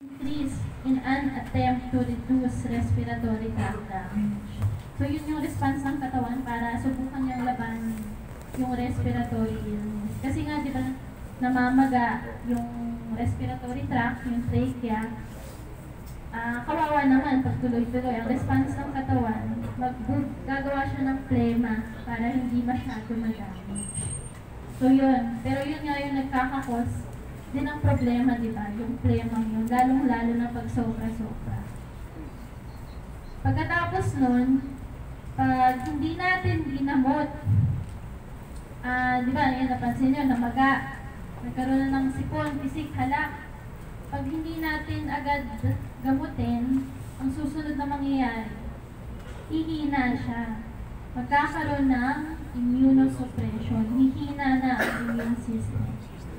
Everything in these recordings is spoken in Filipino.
increase in an attempt to reduce respiratory tract damage. So yun yung response ng katawan para subukan niyang labanan yung respiratory illness. Kasi nga, di ba, namamaga yung respiratory tract, yung trachea. Kawawa naman pag tuloy-tuloy. Ang response ng katawan, gagawa siya ng plema para hindi masyado madamage. So yun. Pero yun nga yung nagkakakos din ang problema, di ba? Yung plema yun, lalong-lalo na pag sobra-sobra. Pagkatapos nun, pag hindi natin ginamot, di ba, yan napansin nyo, namaga, nagkaroon na ng sipon, pisik, halak. Pag hindi natin agad gamutin, ang susunod na mangyayari, hihina siya. Magkakaroon ng immunosuppression, hihina na ang immune system.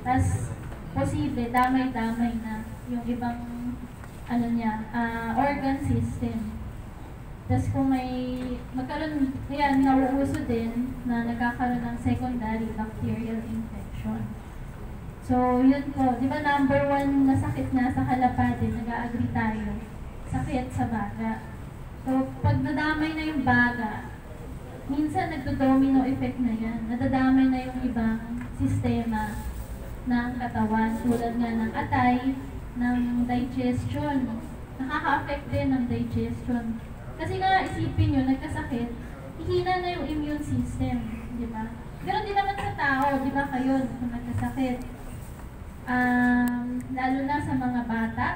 Tapos, posible, damay-damay na yung ibang organ system. Tapos kung may magkaroon, yan, nauuso din na nagkakaroon ng secondary bacterial infection. So, yun po. Di ba number 1 na sakit na sa kalapate, nag-agree tayo, sakit sa baga. So, pag nadamay na yung baga, minsan nagdo-domino effect na yan. Nadadamay na yung ibang sistema ng katawan, tulad nga ng atay, ng digestion. Nakaka-affect din ng digestion. Kasi nga, isipin nyo, nagkasakit, hihina na yung immune system, di ba? Pero di naman sa tao, di ba kayo, kung nagkasakit, lalo na sa mga bata,